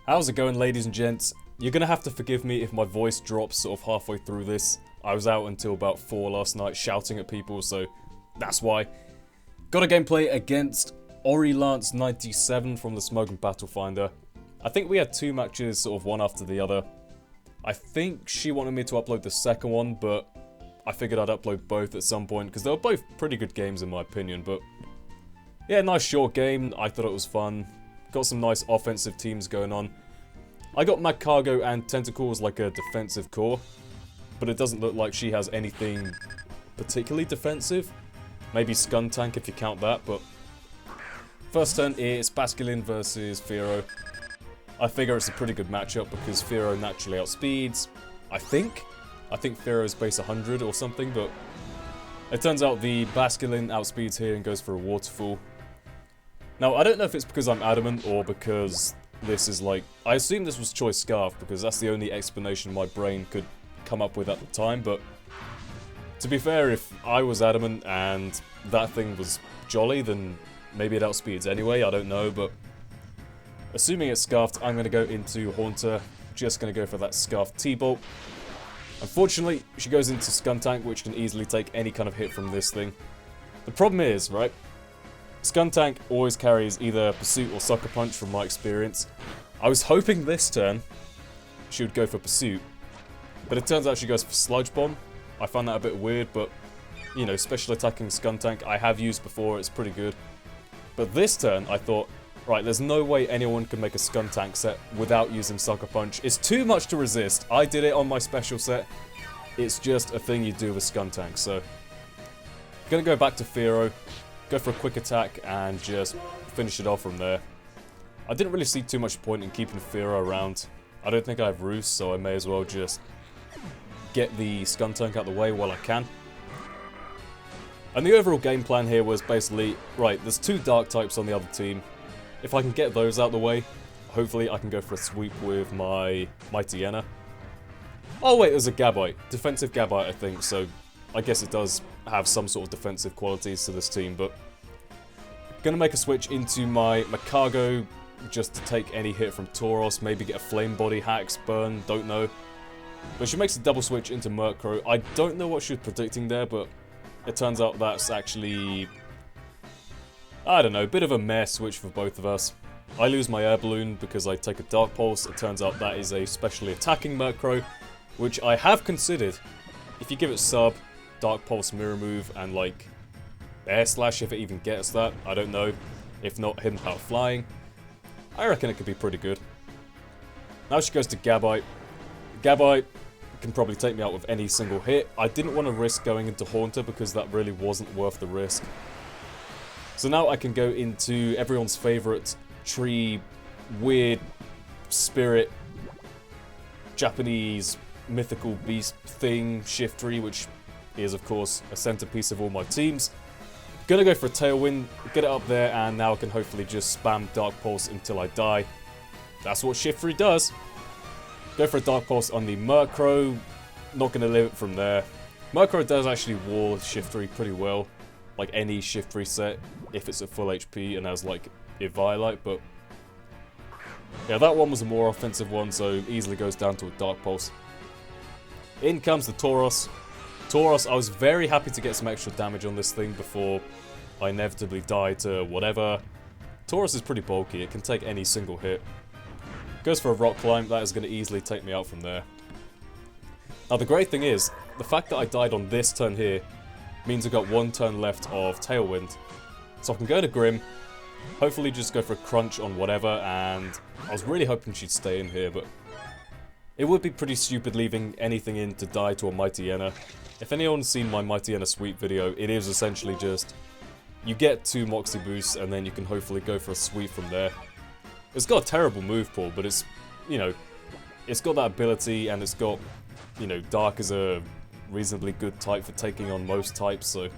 How's it going, ladies and gents? You're gonna have to forgive me if my voice drops sort of halfway through this. I was out until about 4 last night shouting at people, so that's why. Got a gameplay against OriLance97 from the Smoke and Battle Finder. I think we had 2 matches, sort of one after the other. I think she wanted me to upload the second one, but I figured I'd upload both at some point, because they were both pretty good games in my opinion, but yeah, nice short game. I thought it was fun. Got some nice offensive teams going on. I got Mad Cargo and Tentacles like a defensive core, but it doesn't look like she has anything particularly defensive. Maybe Skun Tank if you count that, but first turn it's Basculin versus Firo. I figure it's a pretty good matchup because Firo naturally outspeeds, I think Firo's base 100 or something, but it turns out the Basculin outspeeds here and goes for a waterfall. Now, I don't know if it's because I'm adamant or because this is like... I assume this was Choice Scarf because that's the only explanation my brain could come up with at the time, but to be fair, if I was adamant and that thing was jolly, then maybe it outspeeds anyway, I don't know, but assuming it's Scarfed, I'm going to go into Haunter, just going to go for that Scarfed T-Bolt. Unfortunately, she goes into Skun Tank, which can easily take any kind of hit from this thing. The problem is, right, Skun Tank always carries either Pursuit or Sucker Punch from my experience. I was hoping this turn she would go for Pursuit, but it turns out she goes for Sludge Bomb. I found that a bit weird, but, you know, special attacking Skun Tank I have used before, it's pretty good. But this turn, I thought, right, there's no way anyone can make a Skun Tank set without using Sucker Punch. It's too much to resist. I did it on my special set. It's just a thing you do with Skun Tank, so... Gonna go back to Firo, go for a quick attack, and just finish it off from there. I didn't really see too much point in keeping Firo around. I don't think I have Roost, so I may as well just get the Skun Tank out of the way while I can. And the overall game plan here was basically, right, there's 2 Dark types on the other team. If I can get those out of the way, hopefully I can go for a sweep with my Mightyena. Oh wait, there's a Gabite. Defensive Gabite, I think, so I guess it does have some sort of defensive qualities to this team, but gonna make a switch into my Cargo just to take any hit from Tauros, maybe get a Flame Body, Hacks, Burn, don't know. But she makes a double switch into Murkrow. I don't know what she was predicting there, but it turns out that's actually... I don't know, a bit of a meh switch for both of us. I lose my Air Balloon because I take a Dark Pulse. It turns out that is a specially attacking Murkrow, which I have considered. If you give it Sub, Dark Pulse, Mirror Move, and like Air Slash if it even gets that, I don't know. If not, Hidden Power Flying. I reckon it could be pretty good. Now she goes to Gabite. Gabite can probably take me out with any single hit. I didn't want to risk going into Haunter because that really wasn't worth the risk. So now I can go into everyone's favourite tree, weird, spirit, Japanese, mythical beast thing, Shiftry, which is of course a centerpiece of all my teams. Gonna go for a Tailwind, get it up there, and now I can hopefully just spam Dark Pulse until I die. That's what Shiftry does. Go for a Dark Pulse on the Murkrow, not gonna live it from there. Murkrow does actually wall Shiftry pretty well, like any Shiftry set, if it's at full HP and has like Eviolite, but yeah, that one was a more offensive one, so easily goes down to a Dark Pulse. In comes the Tauros. Tauros, I was very happy to get some extra damage on this thing before I inevitably die to whatever. Tauros is pretty bulky, it can take any single hit. Goes for a Rock Climb, that is going to easily take me out from there. Now the great thing is, the fact that I died on this turn here means I've got 1 turn left of Tailwind. So I can go to Grim, hopefully just go for a Crunch on whatever, and I was really hoping she'd stay in here, but it would be pretty stupid leaving anything in to die to a Mightyena. If anyone's seen my Mightyena sweep video, it is essentially just, you get 2 Moxie boosts and then you can hopefully go for a sweep from there. It's got a terrible move pool, but it's, you know, it's got that ability and it's got, you know, Dark is a reasonably good type for taking on most types, so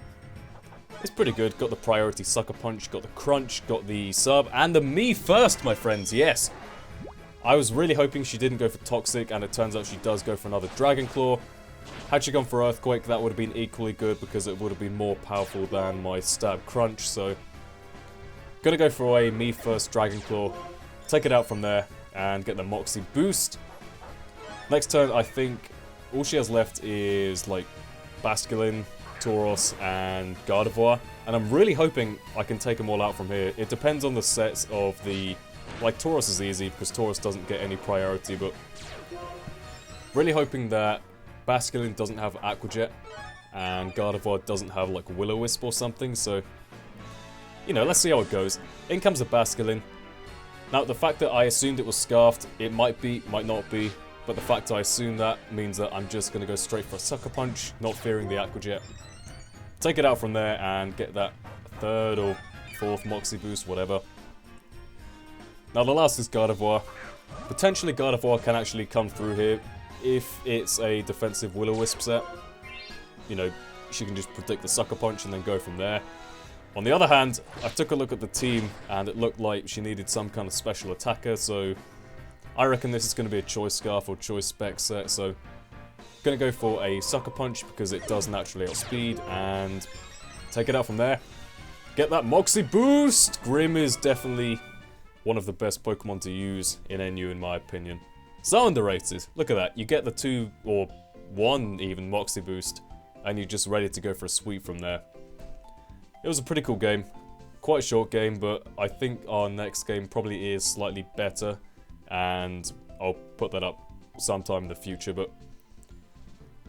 it's pretty good. Got the priority Sucker Punch, got the Crunch, got the Sub, and the Me First, my friends, yes! I was really hoping she didn't go for Toxic, and it turns out she does go for another Dragon Claw. Had she gone for Earthquake, that would have been equally good because it would have been more powerful than my Stab Crunch, so... Gonna go for a Me First Dragon Claw, take it out from there, and get the Moxie boost. Next turn, I think all she has left is like Basculin, Tauros, and Gardevoir, and I'm really hoping I can take them all out from here. It depends on the sets of the... Like, Tauros is easy because Tauros doesn't get any priority, but really hoping that Basculin doesn't have Aqua Jet and Gardevoir doesn't have like Will-O-Wisp or something, so you know, let's see how it goes. In comes the Basculin. Now, the fact that I assumed it was Scarfed, it might be, might not be, but the fact I assume that means that I'm just going to go straight for a Sucker Punch, not fearing the Aqua Jet. Take it out from there and get that 3rd or 4th Moxie boost, whatever. Now, the last is Gardevoir. Potentially Gardevoir can actually come through here if it's a defensive Will-O-Wisp set. You know, she can just predict the Sucker Punch and then go from there. On the other hand, I took a look at the team and it looked like she needed some kind of special attacker, so I reckon this is going to be a Choice Scarf or Choice Spec set, so going to go for a Sucker Punch because it does naturally outspeed and take it out from there. Get that Moxie boost! Grim is definitely one of the best Pokemon to use in NU in my opinion. So underrated. Look at that. You get the 2 or 1 even Moxie boost and you're just ready to go for a sweep from there. It was a pretty cool game. Quite a short game, but I think our next game probably is slightly better and I'll put that up sometime in the future, but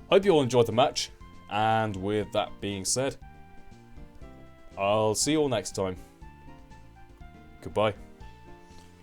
hope you all enjoyed the match, and with that being said, I'll see you all next time. Goodbye.